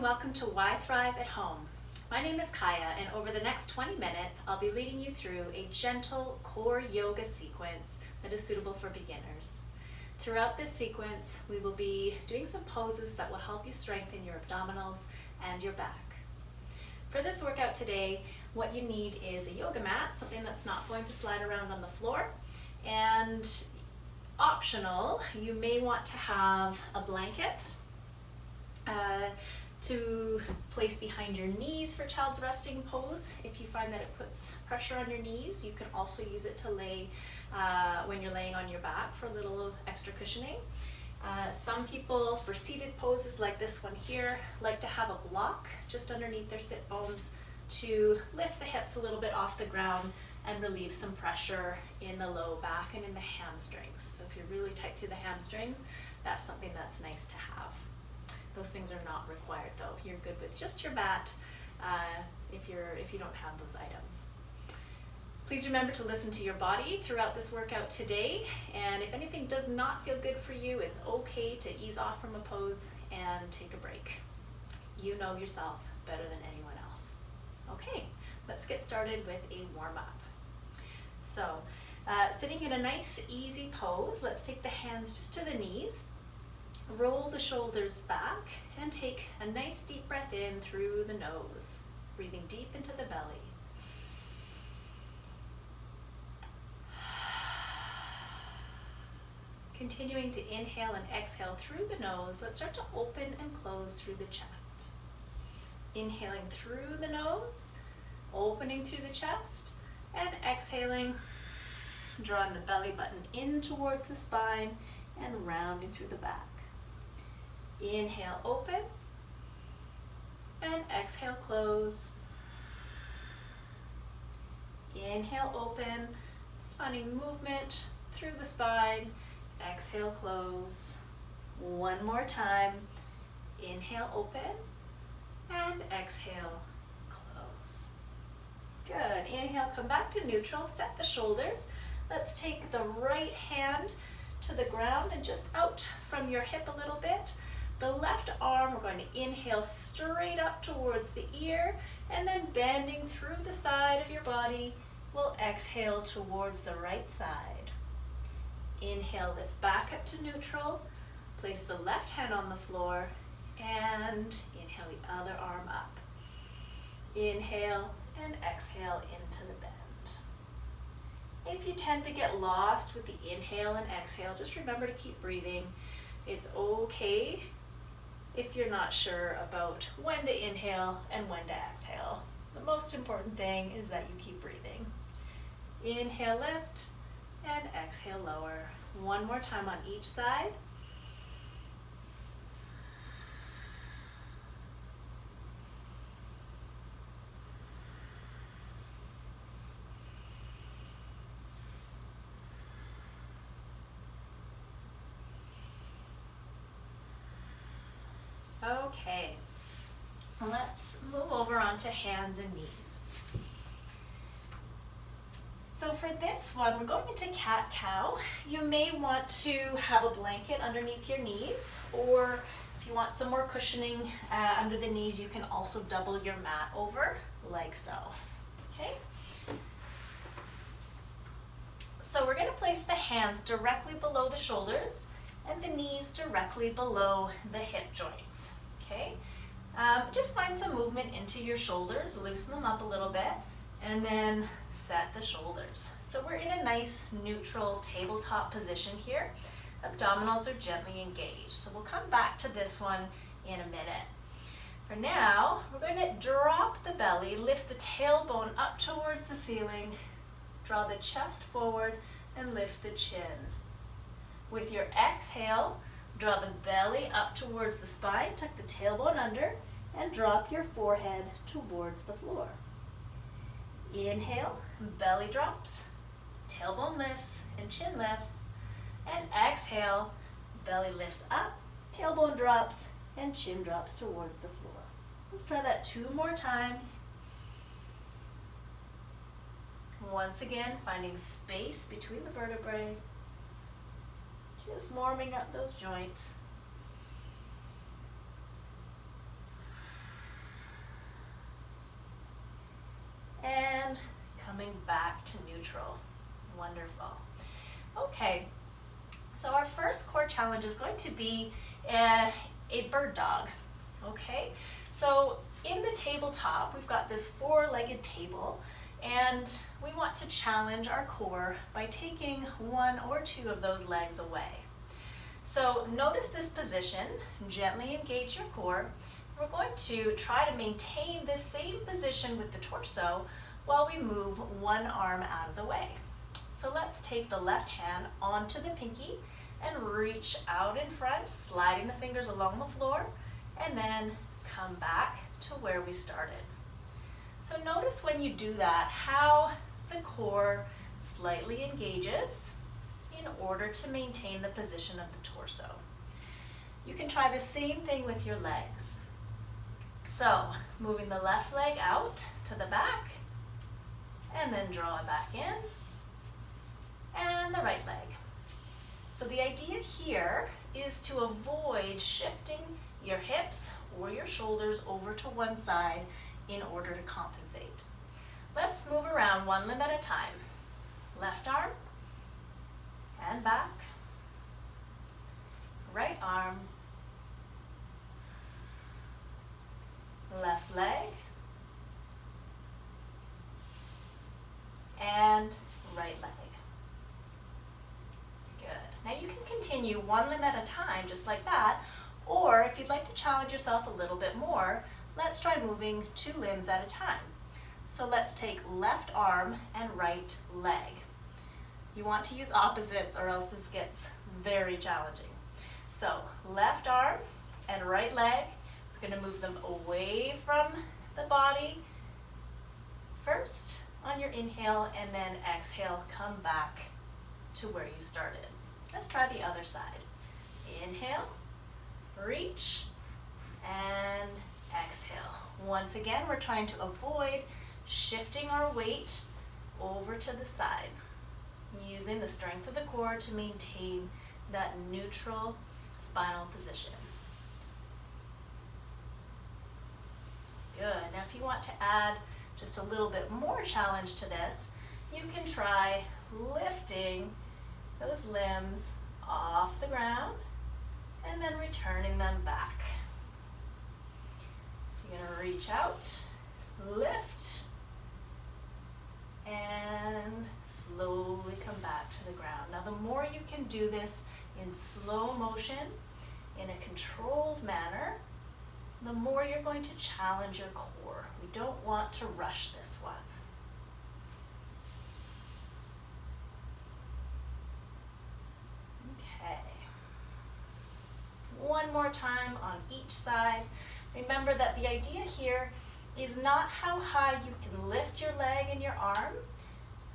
and welcome to YThrive at Home. My name is Kaya, and over the next 20 minutes, I'll be leading you through a gentle core yoga sequence that is suitable for beginners. Throughout this sequence, we will be doing some poses that will help you strengthen your abdominals and your back. For this workout today, what you need is a yoga mat, something that's not going to slide around on the floor, and optional, you may want to have a blanket to place behind your knees for child's resting pose. If you find that it puts pressure on your knees, you can also use it to lay when you're laying on your back for a little extra cushioning. Some people, for seated poses like this one here, like to have a block just underneath their sit bones to lift the hips a little bit off the ground and relieve some pressure in the low back and in the hamstrings. So if you're really tight through the hamstrings, that's something that's nice to have. Those things are not required though. You're good with just your mat if you don't have those items. Please remember to listen to your body throughout this workout today, and if anything does not feel good for you, it's okay to ease off from a pose and take a break. You know yourself better than anyone else. Okay, let's get started with a warm-up. So, sitting in a nice easy pose, let's take the hands just to the knees. Roll the shoulders back and take a nice deep breath in through the nose, breathing deep into the belly. Continuing to inhale and exhale through the nose, let's start to open and close through the chest. Inhaling through the nose, opening through the chest, and exhaling, drawing the belly button in towards the spine and rounding through the back. Inhale, open, and exhale, close. Inhale, open, finding movement through the spine. Exhale, close. One more time. Inhale, open, and exhale, close. Good. Inhale, come back to neutral. Set the shoulders. Let's take the right hand to the ground and just out from your hip a little bit. The left arm, we're going to inhale straight up towards the ear, and then bending through the side of your body, we'll exhale towards the right side. Inhale, lift back up to neutral. Place the left hand on the floor, and inhale the other arm up. Inhale and exhale into the bend. If you tend to get lost with the inhale and exhale, just remember to keep breathing. It's okay if you're not sure about when to inhale and when to exhale. The most important thing is that you keep breathing. Inhale, lift, and exhale, lower. One more time on each side. Okay, let's move over onto hands and knees. So for this one, we're going into cat-cow. You may want to have a blanket underneath your knees, or if you want some more cushioning under the knees, you can also double your mat over, like so. Okay? So we're going to place the hands directly below the shoulders and the knees directly below the hip joints. Okay? Just find some movement into your shoulders, loosen them up a little bit, and then set the shoulders. So we're in a nice neutral tabletop position here. Abdominals are gently engaged. So we'll come back to this one in a minute. For now, we're going to drop the belly, lift the tailbone up towards the ceiling, draw the chest forward, and lift the chin. With your exhale, draw the belly up towards the spine, tuck the tailbone under, and drop your forehead towards the floor. Inhale, belly drops, tailbone lifts, and chin lifts. And exhale, belly lifts up, tailbone drops, and chin drops towards the floor. Let's try that 2 more times. Once again, finding space between the vertebrae. Just warming up those joints. coming back to neutral. Wonderful. Okay, so our first core challenge is going to be a bird dog. Okay, so in the tabletop, we've got this four-legged table, and we want to challenge our core by taking one or two of those legs away. So notice this position, gently engage your core. We're going to try to maintain this same position with the torso while we move one arm out of the way. So let's take the left hand onto the pinky and reach out in front, sliding the fingers along the floor, and then come back to where we started. So notice when you do that, how the core slightly engages in order to maintain the position of the torso. You can try the same thing with your legs. So moving the left leg out to the back, and then draw it back in, and the right leg. So the idea here is to avoid shifting your hips or your shoulders over to one side in order to compensate. Let's move around one limb at a time. Left arm and back. Right arm. Left leg. And right leg. Good. Now you can continue one limb at a time just like that, or if you'd like to challenge yourself a little bit more, let's try moving two limbs at a time. So let's take left arm and right leg. You want to use opposites or else this gets very challenging. So left arm and right leg, we're going to move them away from the body first on your inhale, and then exhale, come back to where you started. Let's try the other side. Inhale, reach, and exhale. Once again, we're trying to avoid shifting our weight over to the side, using the strength of the core to maintain that neutral spinal position. Good. Now if you want to add just a little bit more challenge to this, you can try lifting those limbs off the ground and then returning them back. You're going to reach out, lift, and slowly come back to the ground. Now the more you can do this in slow motion, in a controlled manner, the more you're going to challenge your core. We don't want to rush this one. Okay. One more time on each side. Remember that the idea here is not how high you can lift your leg and your arm,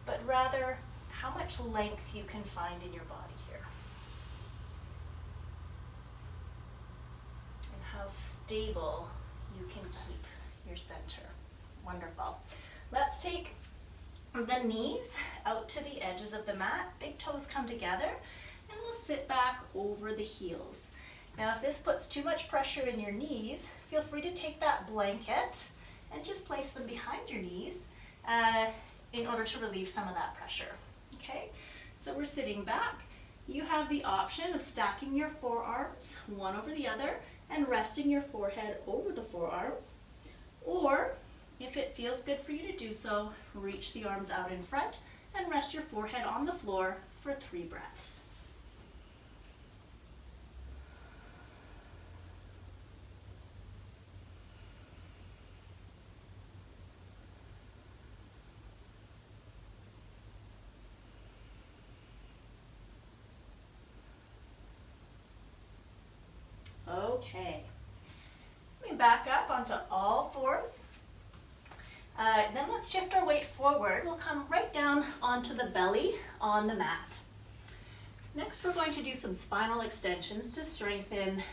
but rather how much length you can find in your body here. And how stable you can keep your center. Wonderful. Let's take the knees out to the edges of the mat. Big toes come together, and we'll sit back over the heels. Now if this puts too much pressure in your knees, feel free to take that blanket and just place them behind your knees in order to relieve some of that pressure. Okay, so we're sitting back. You have the option of stacking your forearms one over the other and resting your forehead over the forearms. Or if it feels good for you to do so, reach the arms out in front and rest your forehead on the floor for 3 breaths. Okay, let me back up onto all fours. Then let's shift our weight forward. We'll come right down onto the belly on the mat. Next, we're going to do some spinal extensions to strengthen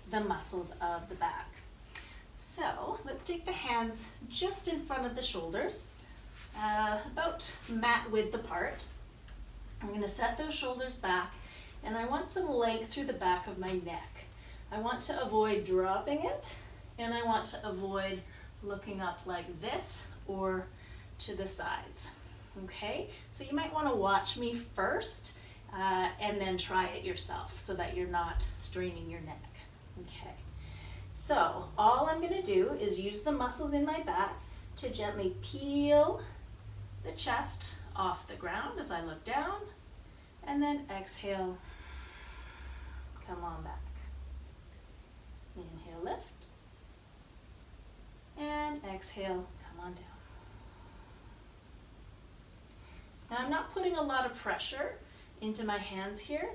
the muscles of the back. So let's take the hands just in front of the shoulders, about mat width apart. I'm going to set those shoulders back, and I want some length through the back of my neck. I want to avoid dropping it, and I want to avoid looking up like this or to the sides. okay? So you might want to watch me first and then try it yourself so that you're not straining your neck, okay? So all I'm going to do is use the muscles in my back to gently peel the chest off the ground as I look down, and then exhale, come on back. Inhale, lift, and exhale, come on down. Now I'm not putting a lot of pressure into my hands here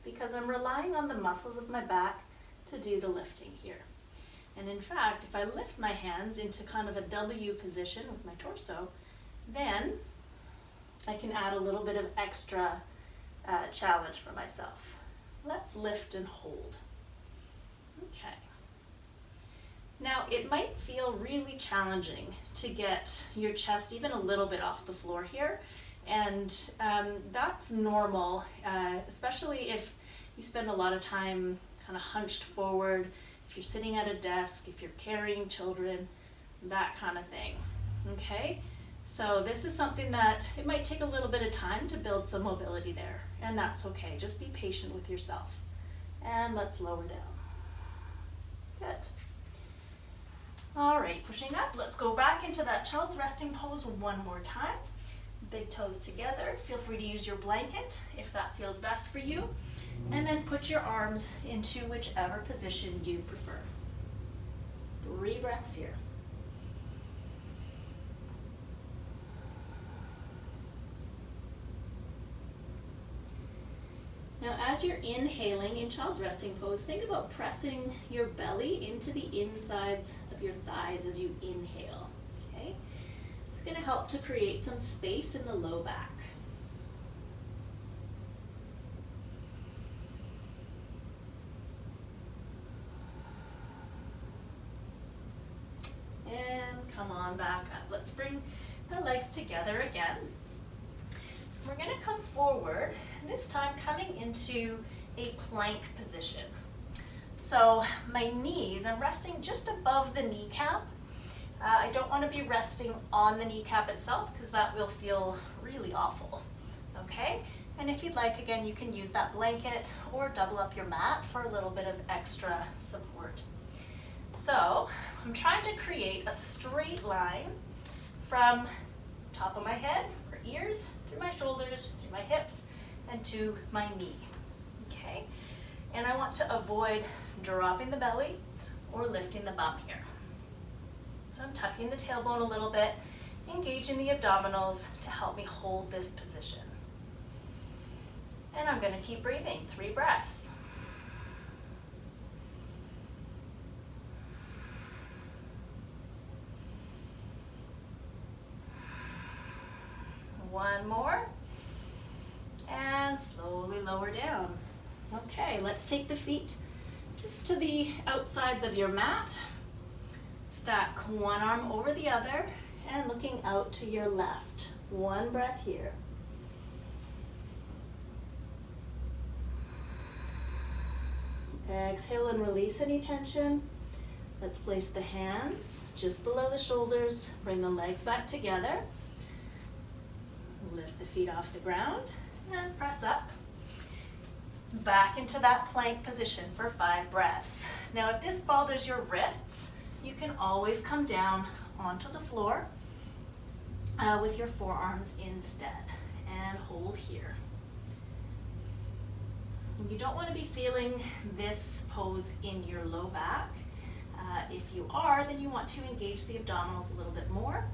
because I'm relying on the muscles of my back to do the lifting here. And in fact, if I lift my hands into kind of a W position with my torso, then I can add a little bit of extra challenge for myself. Let's lift and hold. Okay. Now it might feel really challenging to get your chest even a little bit off the floor here, and that's normal, especially if you spend a lot of time kind of hunched forward, if you're sitting at a desk, if you're carrying children, that kind of thing, okay? So this is something that it might take a little bit of time to build some mobility there, and that's okay. Just be patient with yourself. And let's lower down. Good. All right, pushing up. Let's go back into that child's resting pose one more time. Big toes together. Feel free to use your blanket if that feels best for you. And then put your arms into whichever position you prefer. 3 breaths here. Now, as you're inhaling in child's resting pose, think about pressing your belly into the insides of your thighs as you inhale, okay? It's going to help to create some space in the low back. And come on back up. Let's bring the legs together again. We're going to come forward, this time coming into a plank position. So my knees, I'm resting just above the kneecap. I don't want to be resting on the kneecap itself because that will feel really awful, okay? And if you'd like, again, you can use that blanket or double up your mat for a little bit of extra support. So I'm trying to create a straight line from top of my head, or ears, through my shoulders, through my hips, and to my knee, okay? And I want to avoid dropping the belly or lifting the bum here. So I'm tucking the tailbone a little bit, engaging the abdominals to help me hold this position. And I'm going to keep breathing, 3 breaths. One more, and slowly lower down. Okay, let's take the feet just to the outsides of your mat. Stack one arm over the other and looking out to your left. 1 breath here. Exhale and release any tension. Let's place the hands just below the shoulders. Bring the legs back together. Lift the feet off the ground and press up. Back into that plank position for 5 breaths. Now if this bothers your wrists, you can always come down onto the floor with your forearms instead and hold here. You don't want to be feeling this pose in your low back. If you are, then you want to engage the abdominals a little bit more.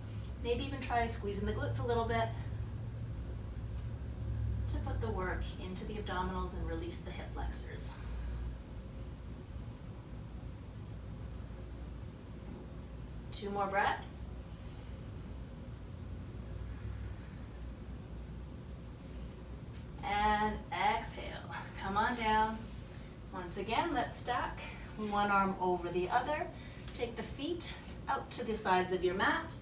Maybe even try squeezing the glutes a little bit to put the work into the abdominals and release the hip flexors. Two more breaths. And exhale. Come on down. Once again, let's stack one arm over the other. Take the feet out to the sides of your mat,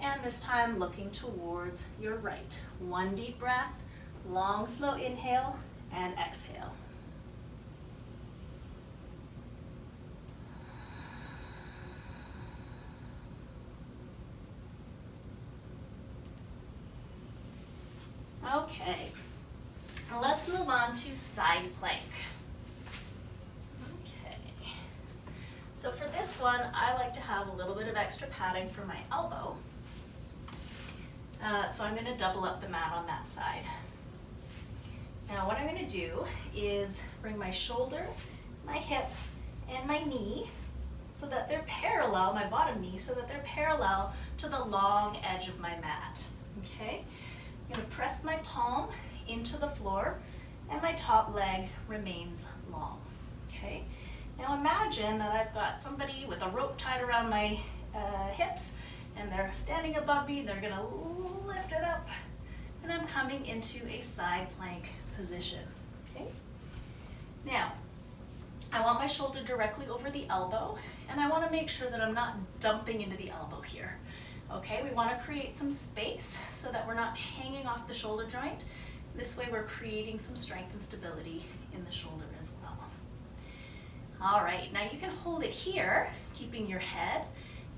and this time looking towards your right. 1 deep breath. Long, slow inhale and exhale. Okay, let's move on to side plank. Okay, so for this one, I like to have a little bit of extra padding for my elbow. So I'm going to double up the mat on that side. Now what I'm going to do is bring my shoulder, my hip, and my knee so that they're parallel, my bottom knee, so that they're parallel to the long edge of my mat. Okay? I'm going to press my palm into the floor and my top leg remains long. Okay? Now imagine that I've got somebody with a rope tied around my hips and they're standing above me, they're going to lift it up, and I'm coming into a side plank position. Okay? Now, I want my shoulder directly over the elbow, and I want to make sure that I'm not dumping into the elbow here. Okay, we want to create some space so that we're not hanging off the shoulder joint. This way we're creating some strength and stability in the shoulder as well. All right, now you can hold it here, keeping your head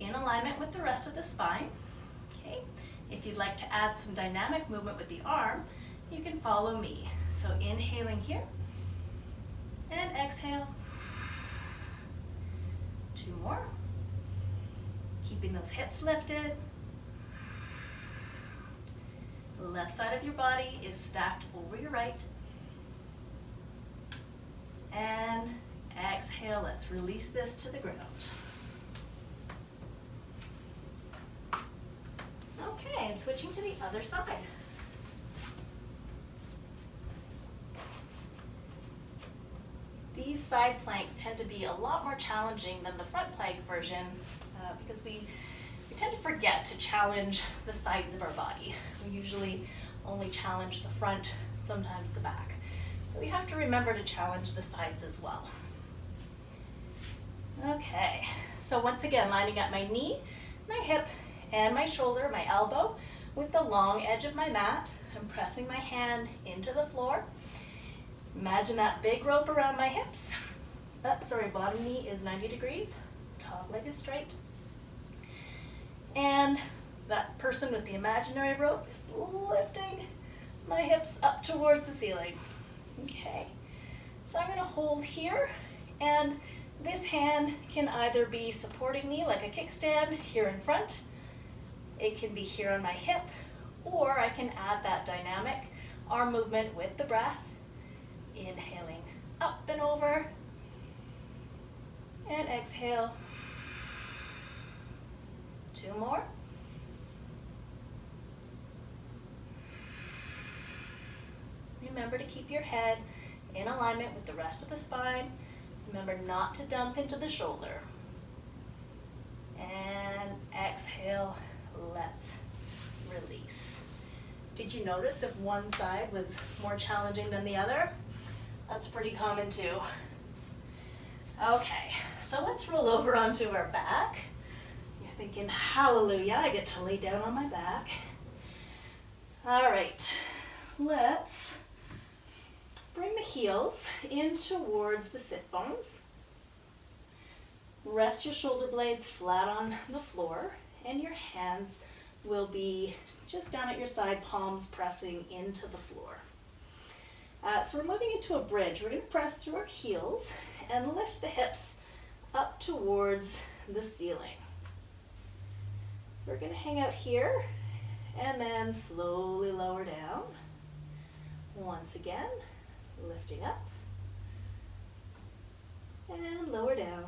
in alignment with the rest of the spine. Okay, if you'd like to add some dynamic movement with the arm, you can follow me. So inhaling here, and exhale. 2 more. Keeping those hips lifted. The left side of your body is stacked over your right. And exhale, let's release this to the ground. Okay, and switching to the other side. These side planks tend to be a lot more challenging than the front plank version because we tend to forget to challenge the sides of our body. We usually only challenge the front, sometimes the back. So we have to remember to challenge the sides as well. Okay, so once again, lining up my knee, my hip, and my shoulder, my elbow, with the long edge of my mat. I'm pressing my hand into the floor. Imagine that big rope around my hips. Bottom knee is 90 degrees, top leg is straight. And that person with the imaginary rope is lifting my hips up towards the ceiling. Okay, so I'm gonna hold here, and this hand can either be supporting me like a kickstand here in front, it can be here on my hip, or I can add that dynamic arm movement with the breath. Inhaling up and over, and exhale. 2 more. Remember to keep your head in alignment with the rest of the spine. Remember not to dump into the shoulder. And exhale, let's release. Did you notice if one side was more challenging than the other? That's pretty common too. Okay, so let's roll over onto our back. You're thinking, hallelujah, I get to lay down on my back. All right, let's bring the heels in towards the sit bones. Rest your shoulder blades flat on the floor, and your hands will be just down at your side, palms pressing into the floor. So we're moving into a bridge. We're going to press through our heels and lift the hips up towards the ceiling. We're going to hang out here and then slowly lower down. Once again, lifting up and lower down.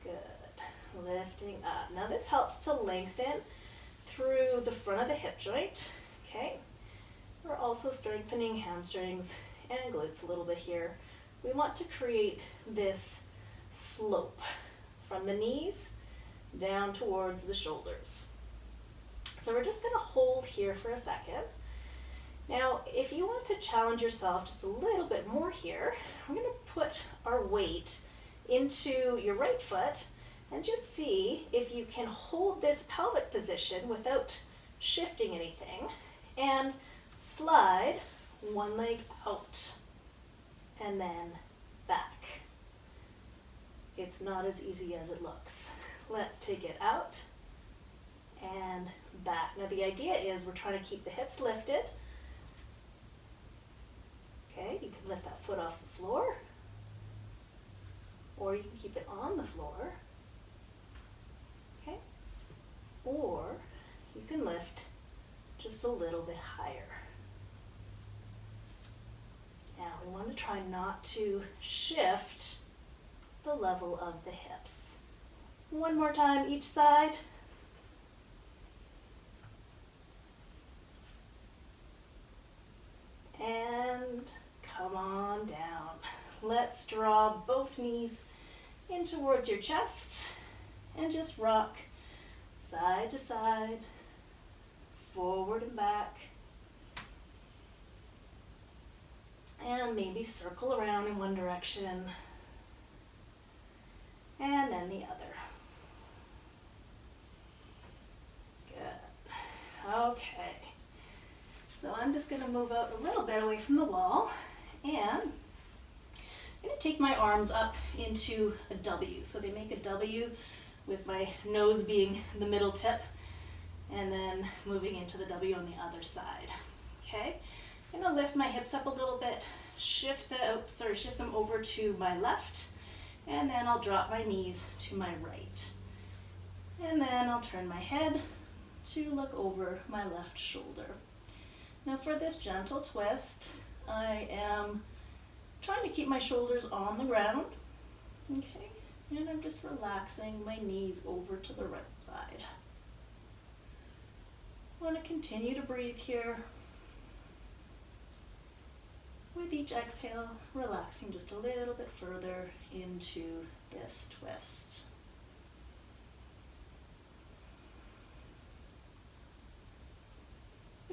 Good. Lifting up. Now this helps to lengthen through the front of the hip joint. Okay. We're also strengthening hamstrings and glutes a little bit here. We want to create this slope from the knees down towards the shoulders. So we're just going to hold here for a second. Now, if you want to challenge yourself just a little bit more here, we're going to put our weight into your right foot and just see if you can hold this pelvic position without shifting anything, and slide one leg out and then back. It's not as easy as it looks. Let's take it out and back. Now the idea is we're trying to keep the hips lifted. Okay, you can lift that foot off the floor, or you can keep it on the floor. Okay, or you can lift just a little bit higher. Now we want to try not to shift the level of the hips. One more time each side. And come on down. Let's draw both knees in towards your chest and just rock side to side, forward and back. And maybe circle around in one direction and then the other. Good. Okay. So I'm just going to move out a little bit away from the wall, and I'm going to take my arms up into a W. So they make a W with my nose being the middle tip, and then moving into the W on the other side. Okay? I'm going to lift my hips up a little bit, shift them over to my left, and then I'll drop my knees to my right. And then I'll turn my head to look over my left shoulder. Now for this gentle twist, I am trying to keep my shoulders on the ground, okay? And I'm just relaxing my knees over to the right side. I want to continue to breathe here. With each exhale, relaxing just a little bit further into this twist.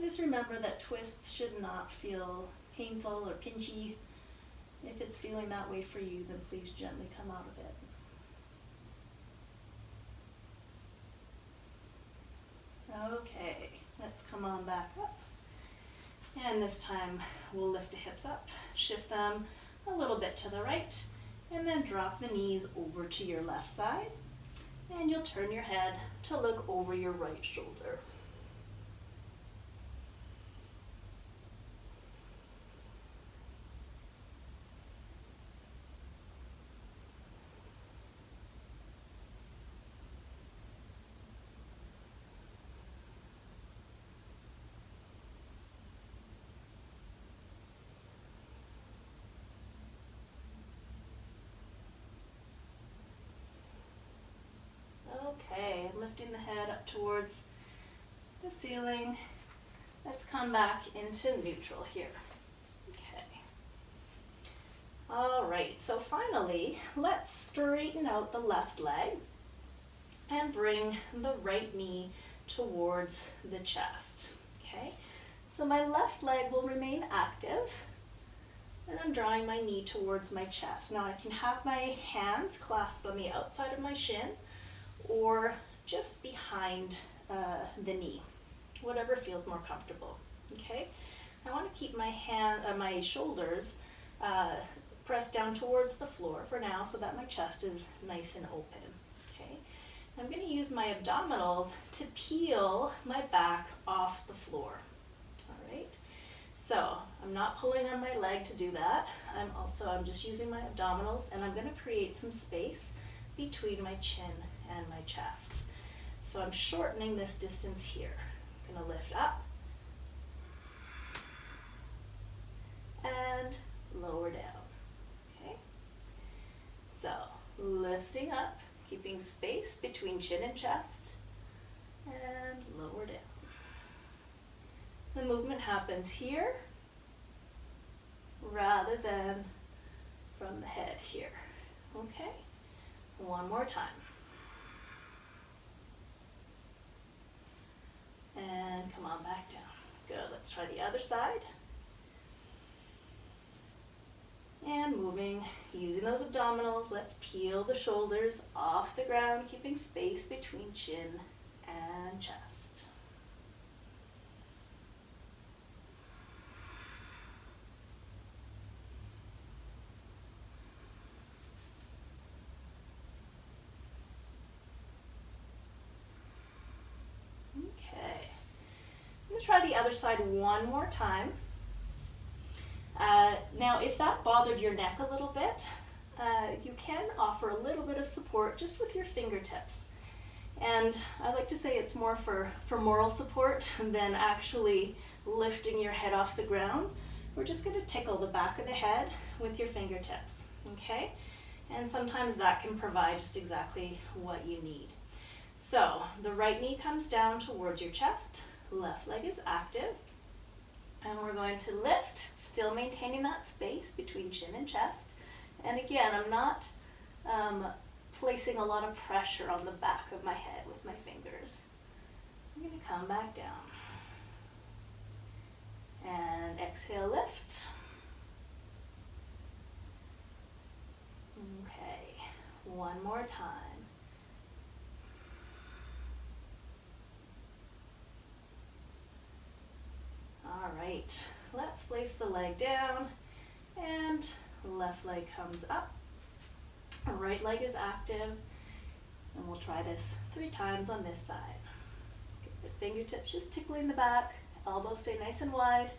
Just remember that twists should not feel painful or pinchy. If it's feeling that way for you, then please gently come out of it. Okay, let's come on back up. And this time we'll lift the hips up, shift them a little bit to the right, and then drop the knees over to your left side. And you'll turn your head to look over your right shoulder. Okay, lifting the head up towards the ceiling. Let's come back into neutral here. Okay. All right, so finally, let's straighten out the left leg and bring the right knee towards the chest. Okay, so my left leg will remain active, and I'm drawing my knee towards my chest. Now I can have my hands clasped on the outside of my shin, or just behind the knee, whatever feels more comfortable. Okay, I want to keep my shoulders pressed down towards the floor for now, so that my chest is nice and open. Okay, I'm going to use my abdominals to peel my back off the floor. All right, so I'm not pulling on my leg to do that. I'm just using my abdominals, and I'm going to create some space between my chin and my chest. So I'm shortening this distance here. I'm going to lift up and lower down. Okay? So lifting up, keeping space between chin and chest, and lower down. The movement happens here rather than from the head here. Okay? One more time. And come on back down. Good. Let's try the other side. And moving, using those abdominals, let's peel the shoulders off the ground, keeping space between chin and chest. going to try the other side one more time. Now, if that bothered your neck a little bit, you can offer a little bit of support just with your fingertips. And I like to say it's more for moral support than actually lifting your head off the ground. We're just going to tickle the back of the head with your fingertips, okay? And sometimes that can provide just exactly what you need. So the right knee comes down towards your chest, left leg is active, and we're going to lift, still maintaining that space between chin and chest. And again, I'm not placing a lot of pressure on the back of my head with my fingers. I'm going to come back down. And exhale, lift. Okay, one more time. All right, let's place the leg down and left leg comes up. Right leg is active, and we'll try this 3 times on this side. Get the fingertips just tickling the back, elbows stay nice and wide.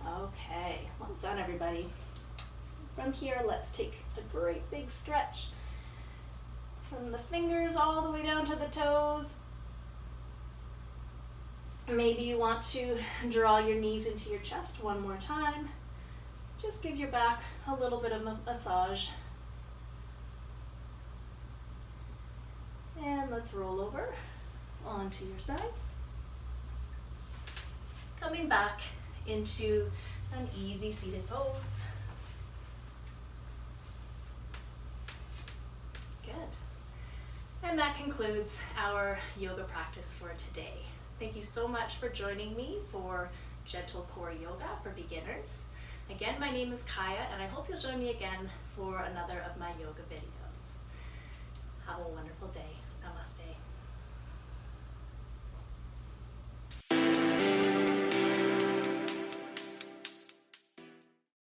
Okay, well done everybody. From here, let's take a great big stretch from the fingers all the way down to the toes. Maybe you want to draw your knees into your chest one more time. Just give your back a little bit of a massage. And let's roll over onto your side. Coming back into an easy seated pose. Good. And that concludes our yoga practice for today. Thank you so much for joining me for Gentle Core Yoga for Beginners. Again, my name is Kaya, and I hope you'll join me again for another of my yoga videos.